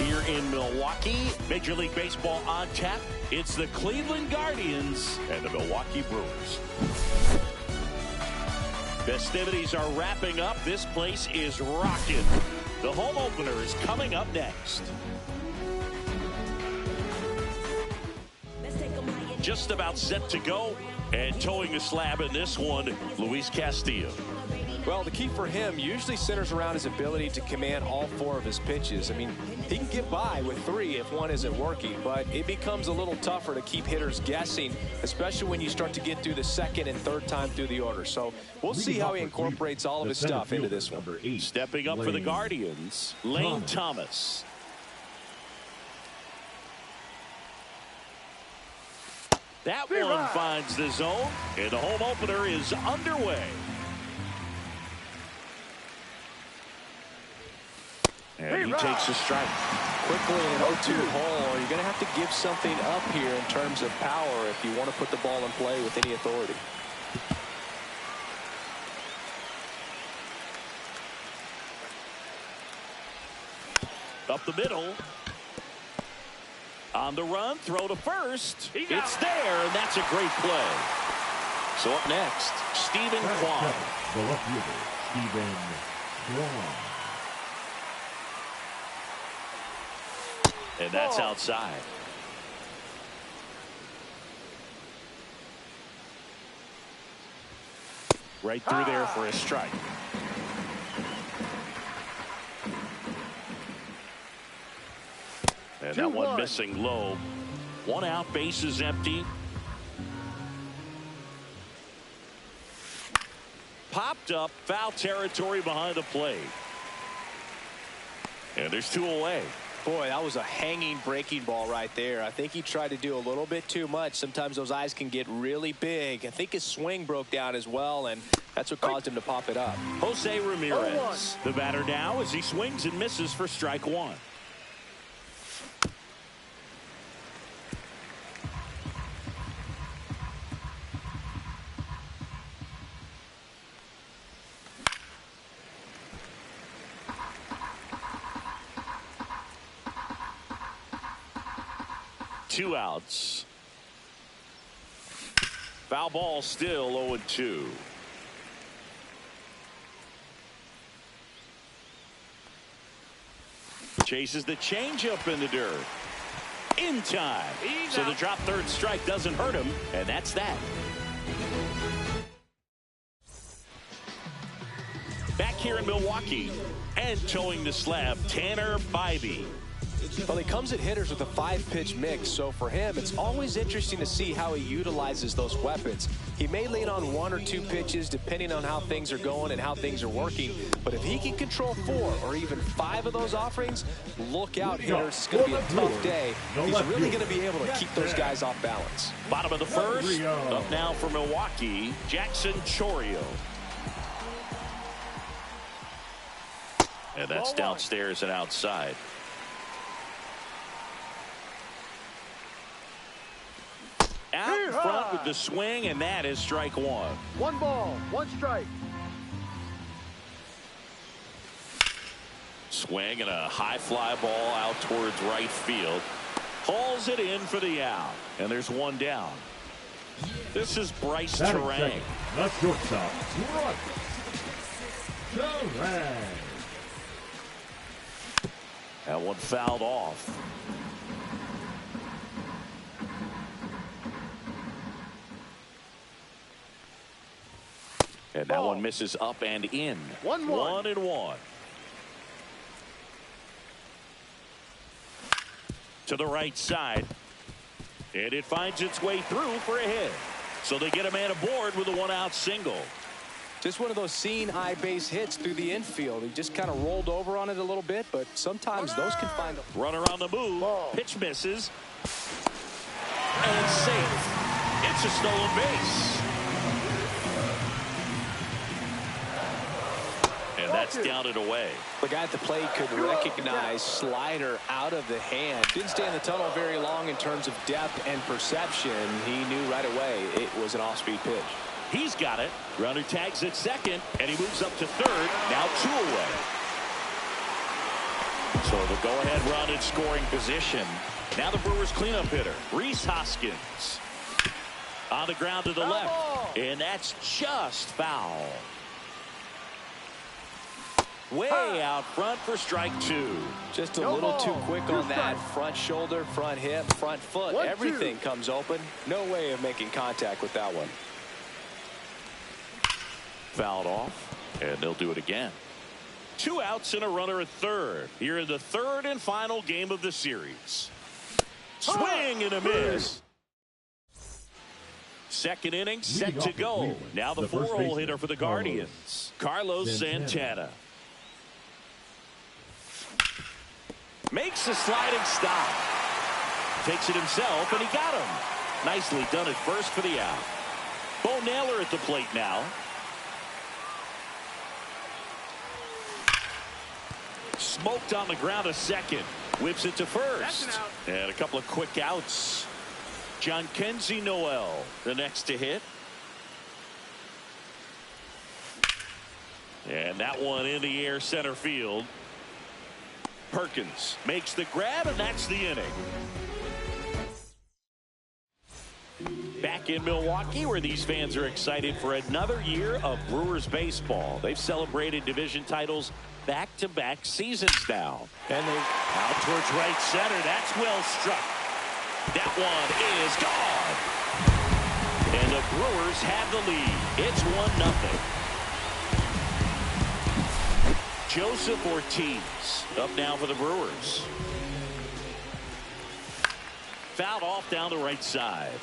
Here in Milwaukee, Major League Baseball on tap. It's the Cleveland Guardians and the Milwaukee Brewers. Festivities are wrapping up. This place is rocking. The home opener is coming up next. Just about set to go, and towing the slab in this one, Luis Castillo. Well, the key for him usually centers around his ability to command all 4 of his pitches. I mean, he can get by with 3 if one isn't working, but it becomes a little tougher to keep hitters guessing, especially when you start to get through the second and third time through the order. So we'll see how he incorporates all of his stuff into this one. Stepping up for the Guardians, Lane Thomas. That one finds the zone, and the home opener is underway. And he takes a strike. Quickly in an 0-2 hole, you're going to have to give something up here in terms of power if you want to put the ball in play with any authority. Up the middle. On the run, throw to first. It's there, and that's a great play. So up next, Stephen Kwan. The left fielder, Stephen Kwan. And that's outside. Right through there for a strike. And that one missing low. 1 out, base is empty. Popped up, foul territory behind the plate. And there's 2 away. Boy, that was a hanging breaking ball right there. I think he tried to do a little bit too much. Sometimes those eyes can get really big. I think his swing broke down as well, and that's what caused him to pop it up. Jose Ramirez, the batter now as he swings and misses for strike 1. Two outs. Foul ball, still 0-2. Chases the changeup in the dirt. In time. So the drop third strike doesn't hurt him, and that's that. Back here in Milwaukee and towing the slab, Tanner Bibee. Well, he comes at hitters with a 5-pitch mix, so for him, it's always interesting to see how he utilizes those weapons. He may lean on 1 or 2 pitches depending on how things are going and how things are working, but if he can control 4 or even 5 of those offerings, look out, hitters. It's going to be a tough day. He's really going to be able to keep those guys off balance. Bottom of the first, up now for Milwaukee, Jackson Chourio. And that's downstairs and outside. Out in front with the swing, and that is strike 1. 1 ball, 1 strike. Swing and a high fly ball out towards right field. Hauls it in for the out. And there's 1 down. This is Bryce Turang. The shortstop, Bryce Turang. That one fouled off. And that one misses up and in. 1-1. 1-1. To the right side. And it finds its way through for a hit. So they get a man aboard with a 1-out single. Just one of those seeing eye base hits through the infield. He just kind of rolled over on it a little bit, but sometimes those can find a runner on the move. Pitch misses. And safe. It's a stolen base. And that's down and away. The guy at the plate could recognize slider out of the hand. Didn't stay in the tunnel very long in terms of depth and perception. He knew right away it was an off-speed pitch. He's got it. Runner tags at second, and he moves up to third. Now 2 away. So the go-ahead run in scoring position. Now the Brewers cleanup hitter, Rhys Hoskins. On the ground to the left. And that's just foul. Way out front for strike two. Just a little too quick on that. Front shoulder, front hip, front foot. Everything comes open. No way of making contact with that one. Fouled off. And they'll do it again. 2 outs and a runner at third. Here in the third and final game of the series. Swing and a miss. Second inning set to go. Now the 4-hole hitter for the Guardians, Carlos Santana. Makes a sliding stop. Takes it himself, and he got him. Nicely done at first for the out. Bo Naylor at the plate now. Smoked on the ground a second. Whips it to first. And a couple of quick outs. Jhonkensy Noel, the next to hit. And that one in the air center field. Perkins makes the grab, and that's the inning. Back in Milwaukee, where these fans are excited for another year of Brewers baseball. They've celebrated division titles back-to-back seasons now. And they out towards right center. That's well struck. That one is gone. And the Brewers have the lead. It's 1-0. Joseph Ortiz up now for the Brewers. Fouled off down the right side.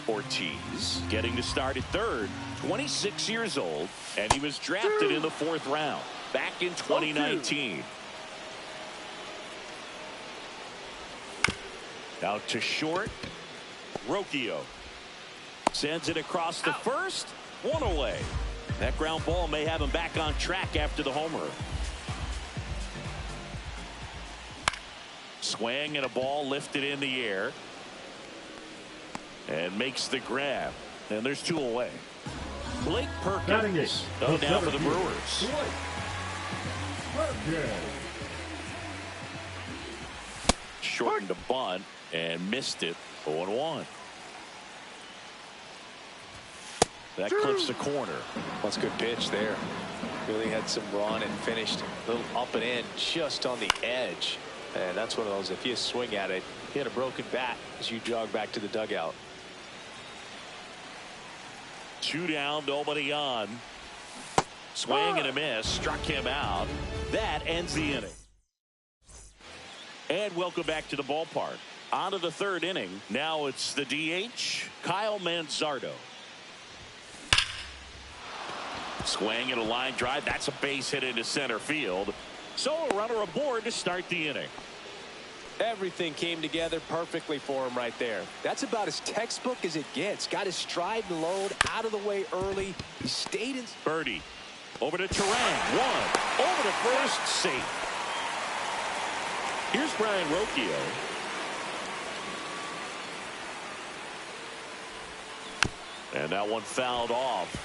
Ortiz getting to start at third. 26 years old, and he was drafted in the 4th round back in 2019. Out to short. Rocchio sends it across the first. 1 away. That ground ball may have him back on track after the homer. Swing and a ball lifted in the air. And makes the grab. And there's 2 away. Blake Perkins up now for the Brewers. Shortened a bunt and missed it. 0-1. That clips the corner. That's a good pitch there. Really had some run and finished a little up and in just on the edge. And that's one of those, if you swing at it, hit a broken bat as you jog back to the dugout. 2 down, nobody on. Swing and a miss. Struck him out. That ends the inning. And welcome back to the ballpark. On to the 3rd inning. Now it's the DH, Kyle Manzardo. Swing and a line drive. That's a base hit into center field. So a runner aboard to start the inning. Everything came together perfectly for him right there. That's about as textbook as it gets. Got his stride and load out of the way early. He stayed in. Birdie over to Turan. 1 over to first. Safe. Here's Brian Rocchio. And that one fouled off.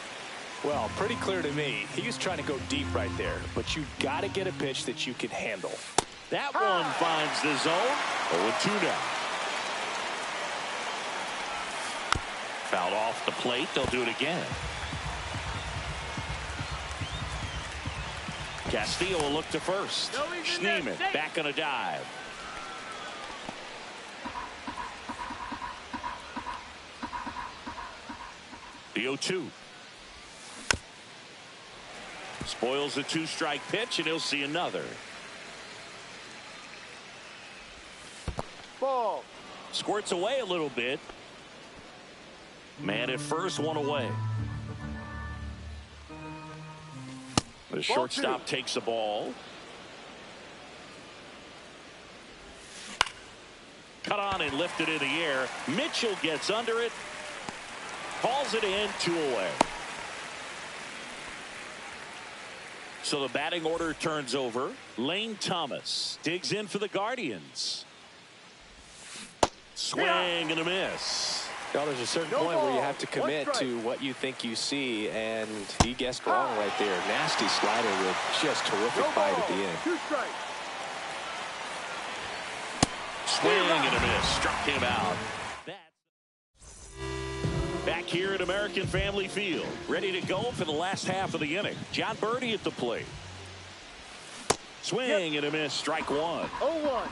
Well, pretty clear to me. He was trying to go deep right there, but you got to get a pitch that you can handle. That one finds the zone. 0-2 now. Fouled off the plate. They'll do it again. Castillo will look to first. Schneemann back on a dive. The 0-2. Spoils the 2-strike pitch, and he'll see another. Ball. Squirts away a little bit. Man at first, 1 away. The shortstop takes the ball. Cut on and lifted in the air. Mitchell gets under it. Hauls it in. 2 away. So the batting order turns over. Lane Thomas digs in for the Guardians. Swing and a miss. Well, there's a certain No point where you ball. have to One commit strike. to what you think you see, and he guessed wrong right there. Nasty slider with just terrific No bite ball. at the end. 2 strikes. Swing and a miss. Struck him out. Back here at American Family Field, ready to go for the last half of the inning. John Birdie at the plate. Swing and a miss. Strike one. 0-1.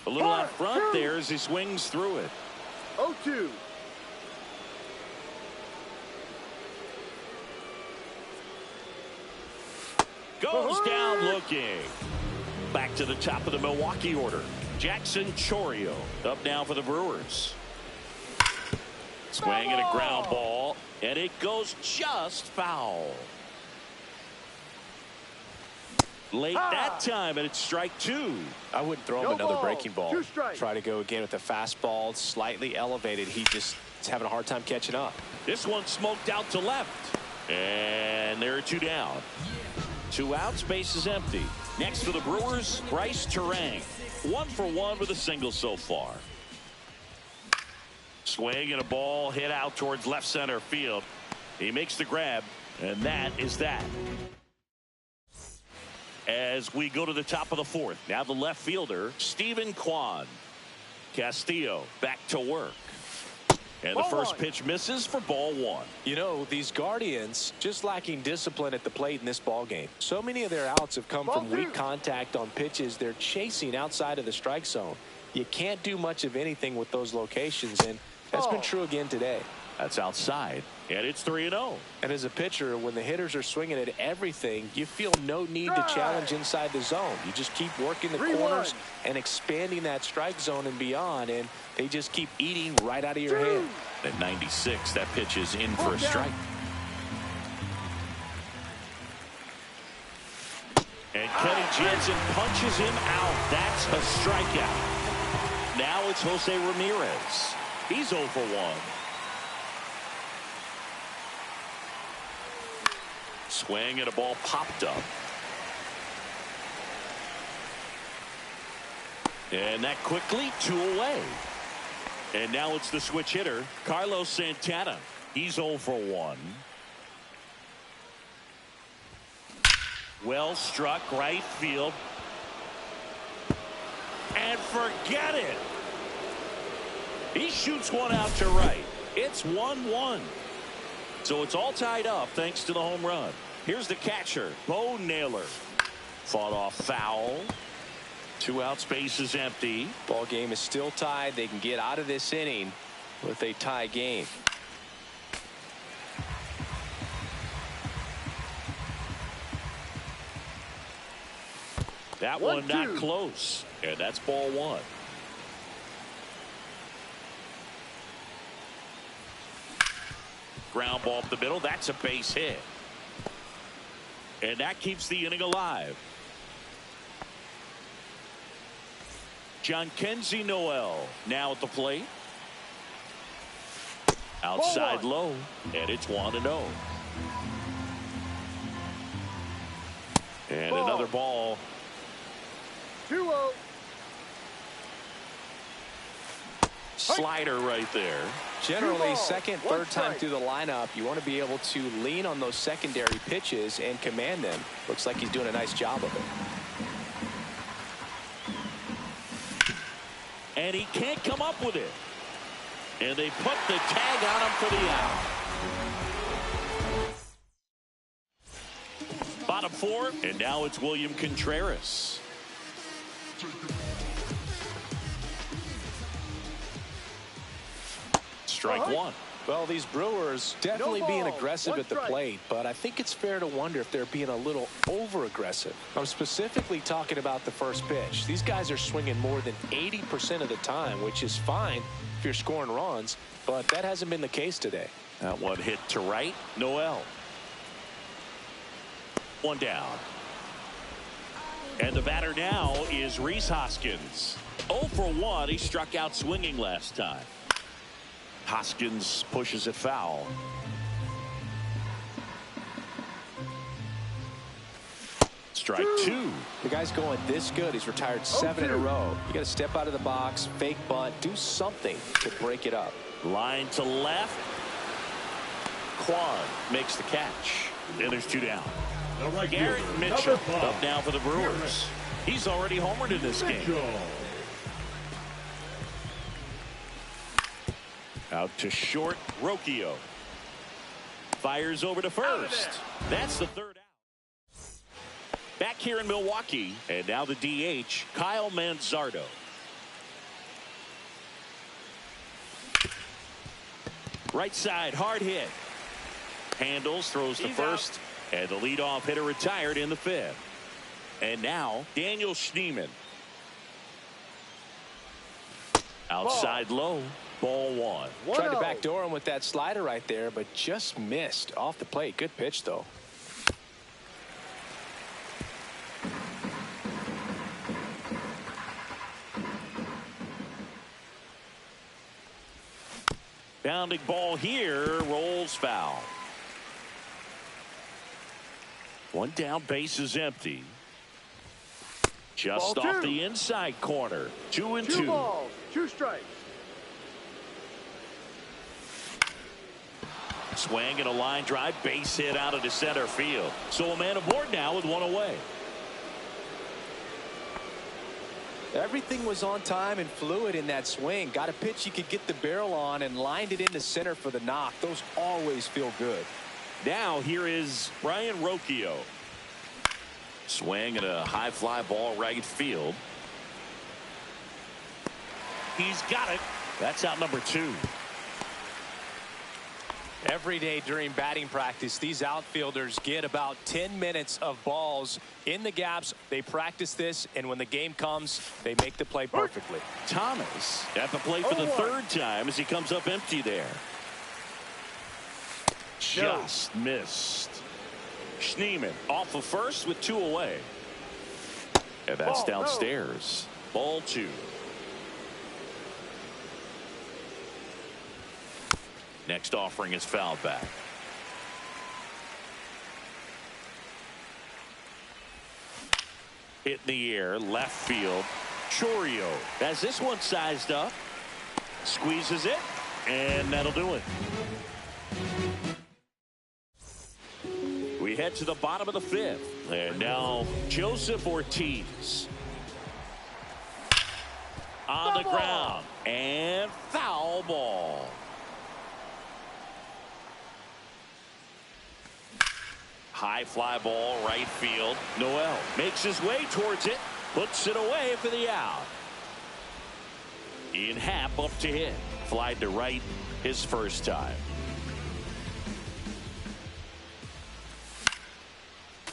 A little out front there as he swings through it. 0-2. Goes down looking. Back to the top of the Milwaukee order. Jackson Chourio up now for the Brewers. Swing and a ground ball, and it goes just foul. Late that time, and it's strike two. I wouldn't throw him No another ball. breaking ball. 2 strikes. Try to go again with the fastball, slightly elevated. He just is having a hard time catching up. This one smoked out to left. And there are 2 down. 2 outs, base is empty. Next for the Brewers, Bryce Terang. 1 for 1 with a single so far. Swing and a ball hit out towards left center field. He makes the grab, and that is that. As we go to the top of the 4th, now the left fielder, Stephen Kwan. Castillo back to work. And the first pitch misses for ball 1. You know, these Guardians just lacking discipline at the plate in this ball game. So many of their outs have come from weak contact on pitches they're chasing outside of the strike zone. You can't do much of anything with those locations, and that's been true again today. That's outside, and it's 3-0. And as a pitcher, when the hitters are swinging at everything, you feel no need to challenge inside the zone. You just keep working the 3-1. corners and expanding that strike zone and beyond, and they just keep eating right out of your hand. At 96, that pitch is in for a strike. And Kenny Jansen punches him out. That's a strikeout. Now it's Jose Ramirez. He's 0 for 1. Swing and a ball popped up. And that quickly 2 away. And now it's the switch hitter, Carlos Santana. He's 0 for 1. Well struck right field. And forget it. He shoots one out to right. It's 1-1. So it's all tied up thanks to the home run. Here's the catcher, Bo Naylor. Fought off foul. 2 outs, base is empty. Ball game is still tied. They can get out of this inning with a tie game. That one not close. And that's ball 1. Ground ball up the middle. That's a base hit. And that keeps the inning alive. Jhonkensy Noel now at the plate. Outside low. And it's 1-0. And another ball. 2-0. Slider right there. Generally, second, third time through the lineup, you want to be able to lean on those secondary pitches and command them. Looks like he's doing a nice job of it. And he can't come up with it. And they put the tag on him for the out. Bottom 4, and now it's William Contreras. Strike 1. Well, these Brewers definitely being aggressive at the plate, but I think it's fair to wonder if they're being a little over-aggressive. I'm specifically talking about the first pitch. These guys are swinging more than 80% of the time, which is fine if you're scoring runs, but that hasn't been the case today. That one hit to right. Noel. 1 down. And the batter now is Rhys Hoskins. 0 for 1. He struck out swinging last time. Hoskins pushes it foul. Strike two. The guy's going this good. He's retired 7 in a row. You got to step out of the box, fake bunt, do something to break it up. Line to left. Kwan makes the catch. And there's 2 down. Garrett Mitchell up now for the Brewers. He's already homered in this game. Out to short. Rocchio fires over to first. That's the 3rd out. Back here in Milwaukee, and now the DH, Kyle Manzardo. Right side, hard hit. Handles, throws to first, and the leadoff hitter retired in the 5th. And now Daniel Schneemann. Outside low. Ball 1. Tried to backdoor him with that slider right there, but just missed off the plate. Good pitch, though. Bounding ball here, rolls foul. 1 down, base is empty. Just off the inside corner. 2-2. 2 balls, 2 strikes. Swing and a line drive, base hit out into center field. So a man aboard now with 1 away. Everything was on time and fluid in that swing. Got a pitch you could get the barrel on and lined it into center for the knock. Those always feel good. Now here is Brian Rocchio. Swing and a high fly ball right field. He's got it. That's out number 2. Every day during batting practice, these outfielders get about 10 minutes of balls in the gaps. They practice this, and when the game comes, they make the play perfectly. Thomas at the plate for the 3rd time as he comes up empty there. Just missed. Schneemann off of first with 2 away. And that's downstairs. Ball 2. Next offering is fouled back. Hit in the air, left field. Chourio has this one sized up. Squeezes it, and that'll do it. We head to the bottom of the 5th. And now Joseph Ortiz. On the ground. And foul ball. High fly ball, right field. Noel makes his way towards it. Puts it away for the out. Ian Happ up to hit. Fly to right his first time.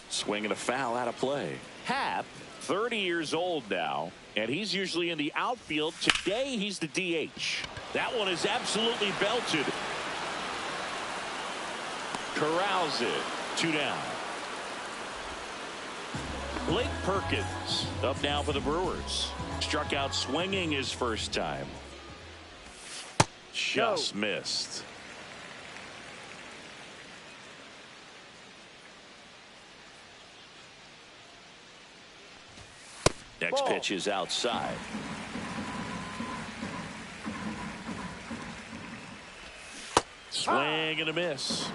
Swinging a foul out of play. Happ, 30 years old now, and he's usually in the outfield. Today he's the DH. That one is absolutely belted. Corrals it. 2 down. Blake Perkins up now for the Brewers. Struck out swinging his first time. Just missed. Next pitch is outside. Swing and a miss.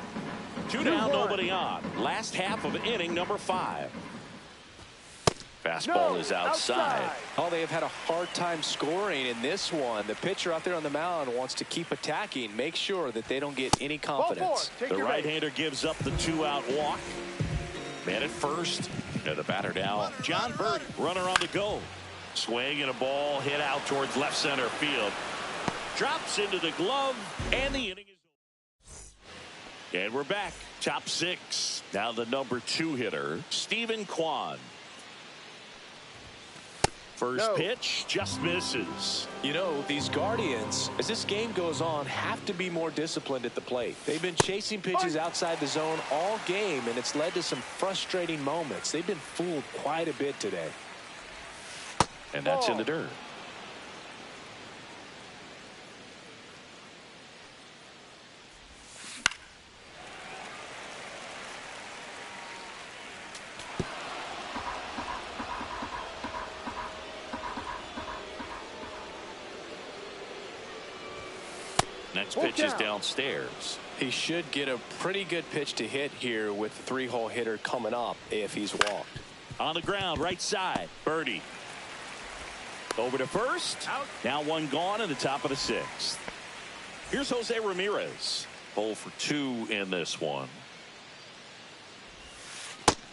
2 down, nobody on. Last half of inning number 5. Fastball is outside. Oh, they have had a hard time scoring in this one. The pitcher out there on the mound wants to keep attacking. Make sure that they don't get any confidence. The right-hander gives up the 2-out walk. Man at first. And the batter now, John Burt, runner on the go. Swing and a ball hit out towards left center field. Drops into the glove, and the inning is over. And we're back. Top 6. Now the number 2 hitter, Stephen Kwan. First pitch just misses. You know, these Guardians, as this game goes on, have to be more disciplined at the plate. They've been chasing pitches outside the zone all game, and it's led to some frustrating moments. They've been fooled quite a bit today. And that's in the dirt. Next pitch is downstairs. He should get a pretty good pitch to hit here with the 3-hole hitter coming up if he's walked. On the ground, right side, Birdie. Over to first. Out. Now one gone in the top of the 6th. Here's Jose Ramirez. 0 for 2 in this one.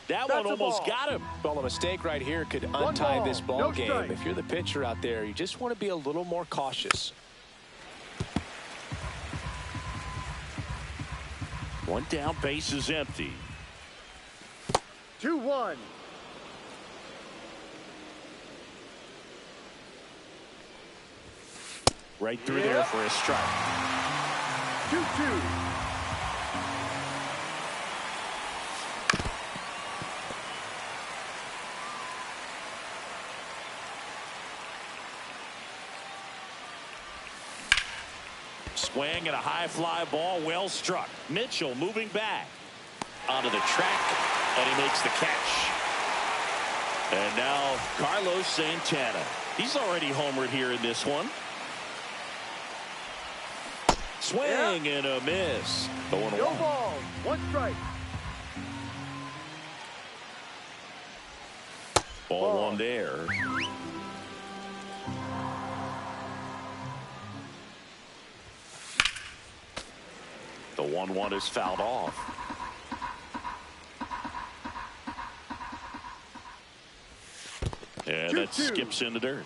That one almost got him. Well, a mistake right here could untie this ball game. If you're the pitcher out there, you just want to be a little more cautious. One down, base is empty. 2-1. Right through there for a strike. 2-2. Swing and a high fly ball, well struck. Mitchell moving back onto the track, and he makes the catch. And now Carlos Santana. He's already homered here in this one. Swing and a miss. No ball. 1 strike. Ball 1 there. The 1-1 is fouled off. And that skips in the dirt.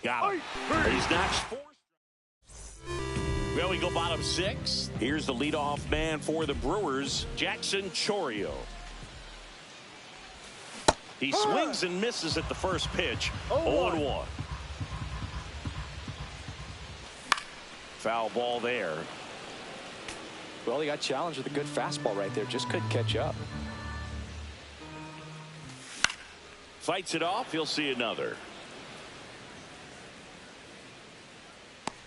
Got him. He's notched 4. Well, we go bottom 6. Here's the leadoff man for the Brewers, Jackson Chourio. He swings and misses at the first pitch. 0-1. Foul ball there. Well, he got challenged with a good fastball right there. Just couldn't catch up. Fights it off. He'll see another.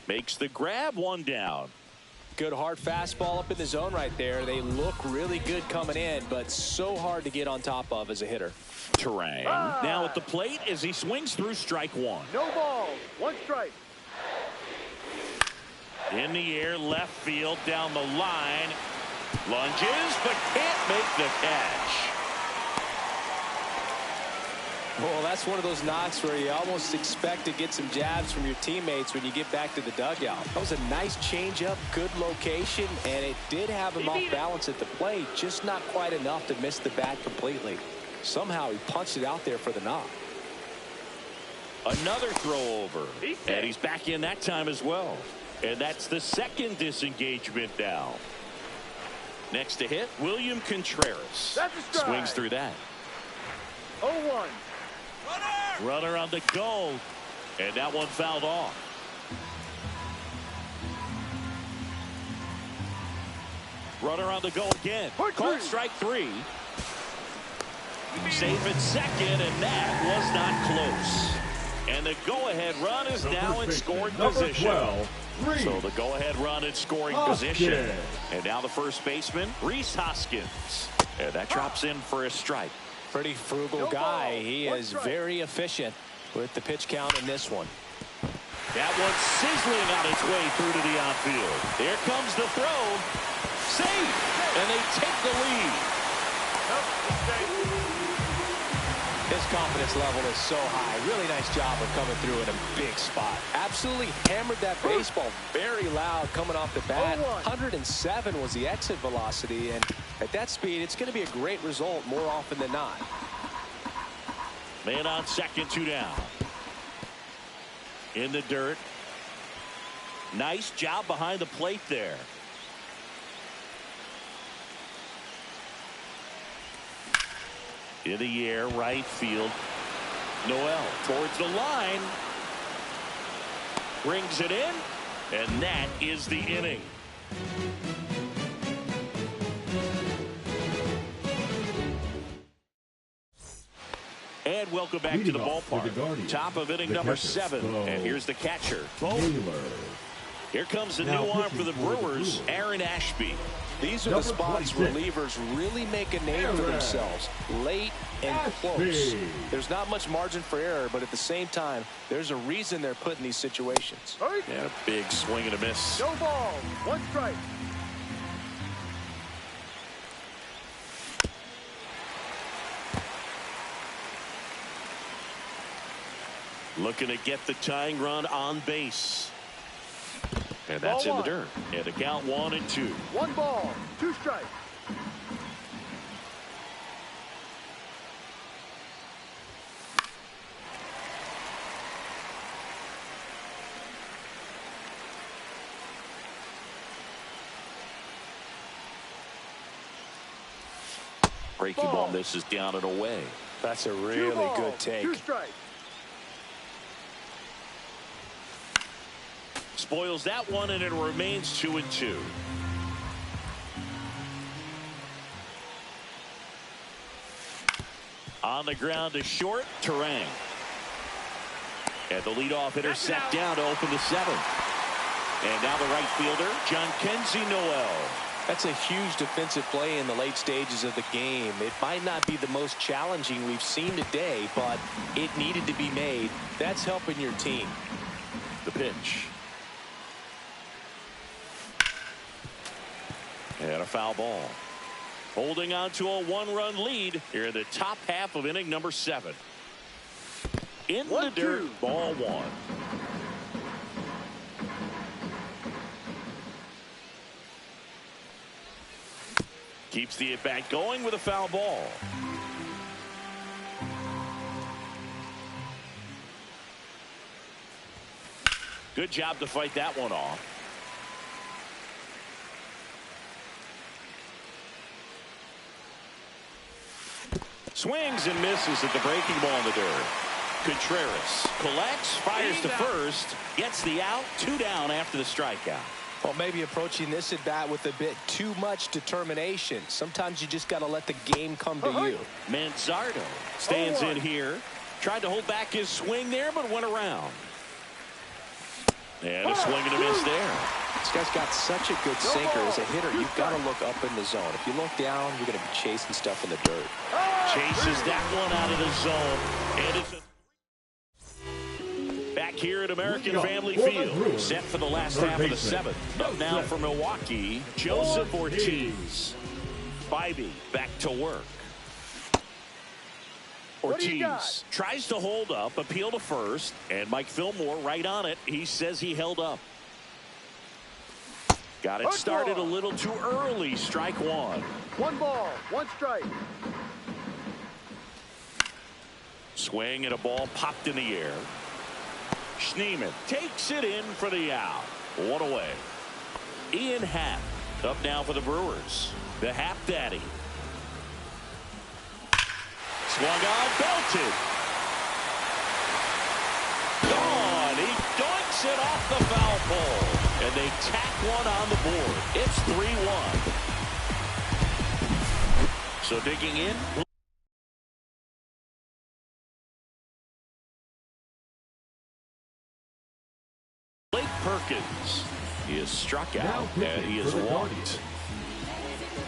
Makes the grab, 1 down. Good hard fastball up in the zone right there. They look really good coming in, but so hard to get on top of as a hitter. Terang now at the plate as he swings through strike 1. No ball. 1 strike. In the air, left field, down the line. Lunges, but can't make the catch. Well, that's one of those knocks where you almost expect to get some jabs from your teammates when you get back to the dugout. That was a nice changeup, good location, and it did have him off balance at the plate, just not quite enough to miss the bat completely. Somehow he punched it out there for the knock. Another throw over, and he's back in that time as well. And that's the second disengagement now. Next to hit, William Contreras. Swings through that. 0-1. Runner on the go, and that one fouled off. Runner on the go again. Called strike 3. Safe at second, and that was not close. And the go-ahead run is now in scoring position. So the go-ahead run in scoring position. And now the first baseman, Rhys Hoskins. And that drops in for a strike. Pretty frugal guy. He is very efficient with the pitch count in this one. That one sizzling on its way through to the outfield. There comes the throw. Safe. And they take the lead. His confidence level is so high. Really nice job of coming through in a big spot. Absolutely hammered that baseball very loud coming off the bat. 107 was the exit velocity, and at that speed, it's going to be a great result more often than not. Man on second, 2 down. In the dirt. Nice job behind the plate there. In the air, right field. Noel towards the line. Brings it in. And that is the inning. And welcome back to the ballpark. Top of inning number 7. And here's the catcher. Here comes the new arm for the Brewers, Aaron Ashby. These are the spots relievers really make a name for themselves. Late and close. There's not much margin for error, but at the same time, there's a reason they're put in these situations. And a big swing and a miss. No ball. One strike. Looking to get the tying run on base. And that's in the dirt. And the count 1-2. 1 ball. 2 strikes. Breaking ball misses down and away. That's a really good take. 2 strikes. Spoils that one, and it remains 2-2. On the ground to short, Turang. And the leadoff hitter set down to open the 7th. And now the right fielder, Jhonkensy Noel. That's a huge defensive play in the late stages of the game. It might not be the most challenging we've seen today, but it needed to be made. That's helping your team. The pitch. And a foul ball. Holding on to a 1-run lead here in the top half of inning number 7. In the dirt, ball 1. Keeps the at-bat going with a foul ball. Good job to fight that one off. Swings and misses at the breaking ball in the dirt. Contreras collects, fires to first, gets the out, 2 down after the strikeout. Well, maybe approaching this at bat with a bit too much determination. Sometimes you just got to let the game come to you. Manzardo stands in here. Tried to hold back his swing there, but went around. And a swing and a miss there. This guy's got such a good sinker. As a hitter, you've got to look up in the zone. If you look down, you're going to be chasing stuff in the dirt. Chases that one out of the zone. And it's back here at American Family Field. Set for the last half of the 7th. Up now for Milwaukee, Joseph Ortiz. Bibee back to work. Ortiz tries to hold up, appeal to first, and Mike Fillmore right on it. He says he held up. Got it started a little too early. Strike 1. 1 ball. 1 strike. Swing and a ball popped in the air. Schneemann takes it in for the out. 1 away. Ian Happ up now for the Brewers. The Happ Daddy. Swung on, belted. Gone. He dunks it off the foul pole. And they tack one on the board. It's 3-1. So digging in. Blake Perkins. He is struck out and he is walked.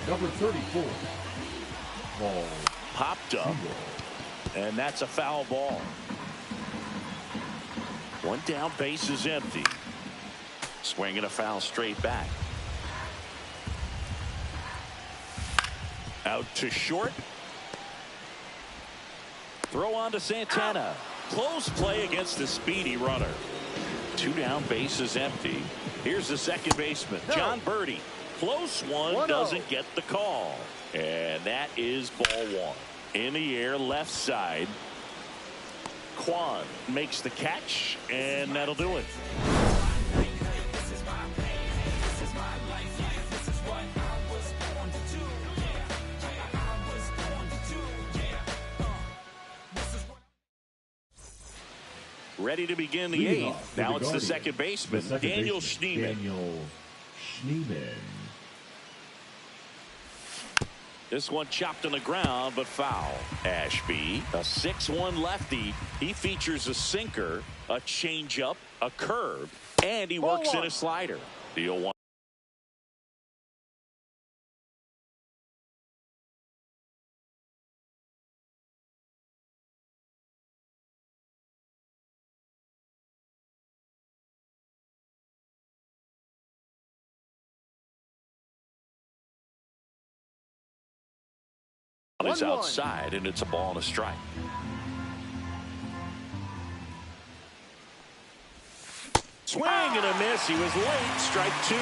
Number 34. Ball. Popped up. And that's a foul ball. 1 down, base is empty. Swinging a foul straight back. Out to short. Throw on to Santana. Close play against the speedy runner. 2 down, base is empty. Here's the second baseman, John Birdie. Close one, doesn't get the call. And that is ball 1. In the air, left side. Kwan makes the catch, and that'll do it. Ready to begin the 8th. Now it's the second baseman, Daniel Schneemann. This one chopped on the ground, but foul. Ashby, a 6'1 lefty. He features a sinker, a changeup, a curve, and he works in a slider. The 0-1. It's outside, and it's a ball and a strike. Swing and a miss. He was late. Strike two.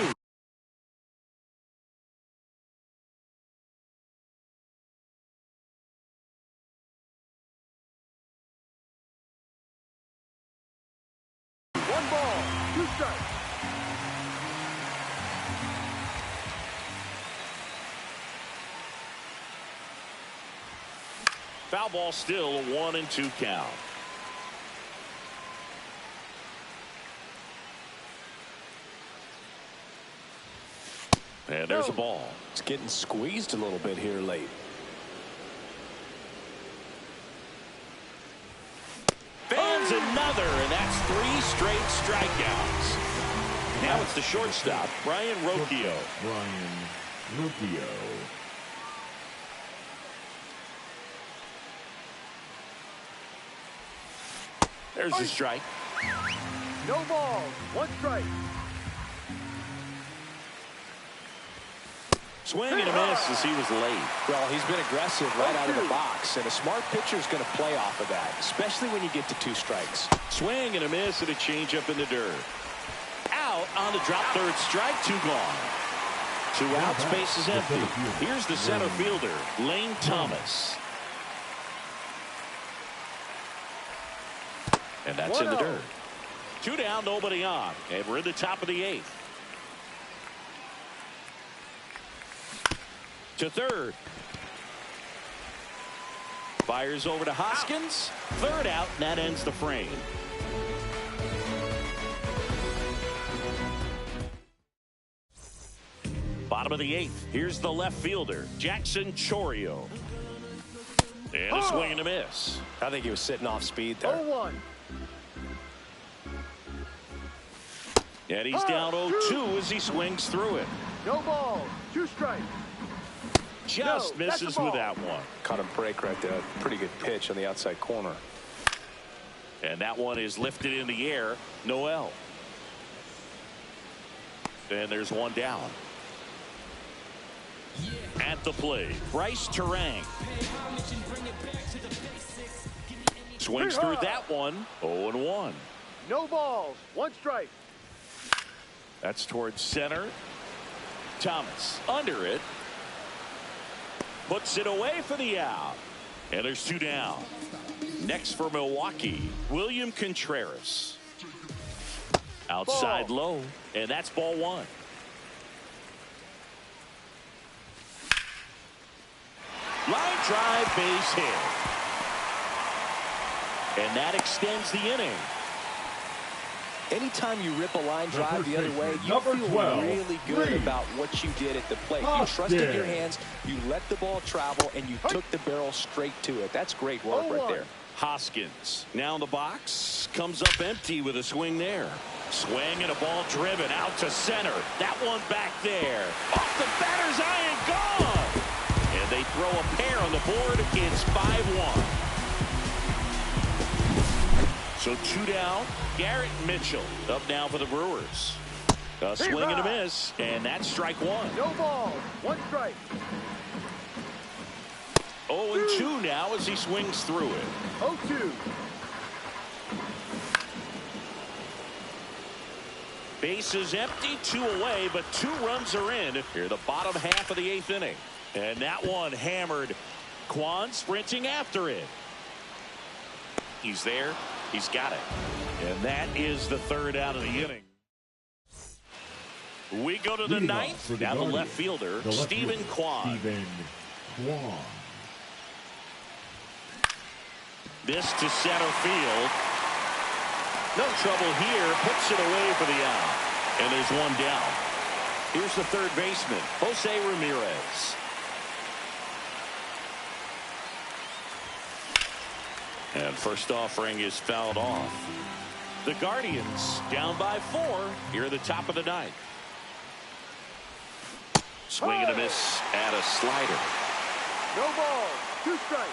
One ball, two strikes. Foul ball still, a 1-2 count. And there's a ball. It's getting squeezed a little bit here late. Fans another, and that's 3 straight strikeouts. Now it's the shortstop, Brian Rocchio. Brian Rocchio. There's the strike. No balls, one strike. Swing and a miss as he was late. Well, he's been aggressive right out of the box, and a smart pitcher is going to play off of that, especially when you get to 2 strikes. Swing and a miss and a changeup in the dirt. Out on the drop, third strike, 2 gone. 2 outs, base is empty. Here's the center fielder, Lane Thomas. And that's in the dirt. 2 down, nobody on. And we're in the top of the 8th. To third. Fires over to Hoskins. Third out, and that ends the frame. Bottom of the 8th. Here's the left fielder, Jackson Chourio. And a swing and a miss. I think he was sitting off speed there. 0-1. And he's down 0-2 as he swings through it. No balls, 2 strikes. Just misses with that one. Caught him break right there. Pretty good pitch on the outside corner. And that one is lifted in the air. Noel. And there's 1 down. At the plate, Bryce Turang. Swings through that one. 0-1. No balls, 1 strike. That's towards center. Thomas under it. Puts it away for the out. And there's 2 down. Next for Milwaukee, William Contreras. Outside low. And that's ball 1. Line drive, base hit. And that extends the inning. Anytime you rip a line drive the other way, you feel really good about what you did at the plate. You trusted your hands, you let the ball travel, and you took the barrel straight to it. That's great work right there. Hoskins now in the box, comes up empty with a swing there. Swing and a ball driven out to center. That one back there. Off the batter's iron, gone. And they throw a pair on the board. It's 5-1. So 2 down. Garrett Mitchell up now for the Brewers. A swing and a miss, and that's strike 1. No balls, 1 strike. 0-2 now as he swings through it. 0-2. Bases empty, 2 away, but 2 runs are in here the bottom half of the 8th inning. And that one hammered. Kwan sprinting after it. He's there. He's got it. And that is the 3rd out of the inning. We go to the 9th. Now the left fielder, Stephen Kwan. This to center field. No trouble here. Puts it away for the out. And there's 1 down. Here's the 3rd baseman, Jose Ramirez. And first offering is fouled off. The Guardians down by 4 here at the top of the 9th. Swing and a miss at a slider. No balls, 2 strikes.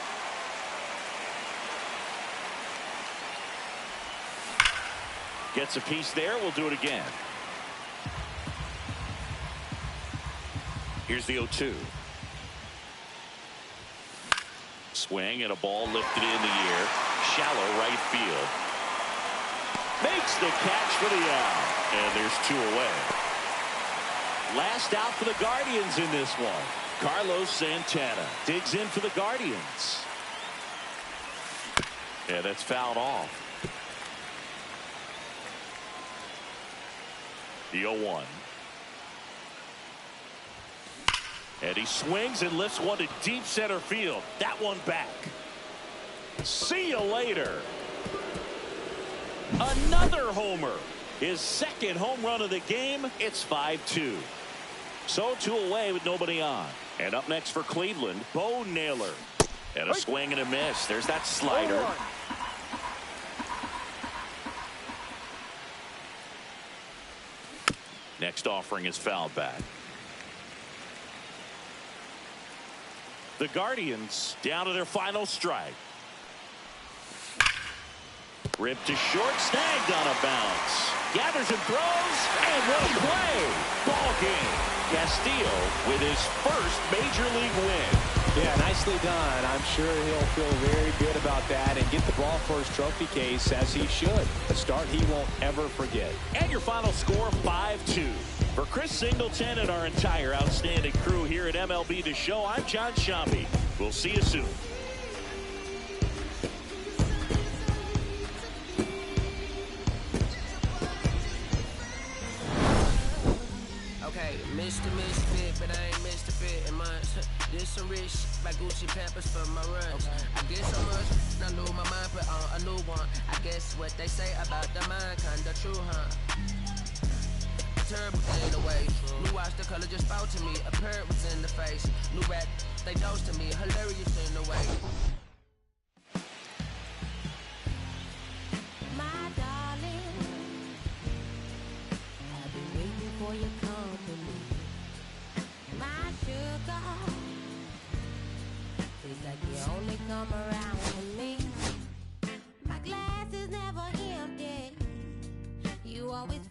Gets a piece there. We'll do it again. Here's the 0-2. swing and a ball lifted in the air. Shallow right field. Makes the catch for the out. And there's 2 away. Last out for the Guardians in this one. Carlos Santana digs in for the Guardians. And that's fouled off. The 0-1. And he swings and lifts one to deep center field. That one back. See you later. Another homer. His second home run of the game. It's 5-2. So 2 away with nobody on. And up next for Cleveland, Bo Naylor. And a swing and a miss. There's that slider. Next offering is fouled back. The Guardians down to their final strike. Ripped to short, snagged on a bounce. Gathers and throws, and what a play! Ball game. Castillo with his first major league win. Yeah, nicely done. I'm sure he'll feel very good about that and get the ball for his trophy case, as he should. A start he won't ever forget. And your final score, 5-2. For Chris Singleton and our entire outstanding crew here at MLB The Show, I'm John Sciambi. We'll see you soon. Okay, Mr. Misfit, but I ain't Mr. Fit in much. This some rich by Gucci Pampers for my runs. I get so much, I lose my mind, put on a new one. I guess what they say about the mind, kinda true, huh? Terrible in a way. New watch, the color just spoke to me. A parrot was in the face. New rat, they dose to me. Hilarious in a way. My darling, I've been waiting for your company. My sugar, it's like you only come around for me. My glass is never empty. You always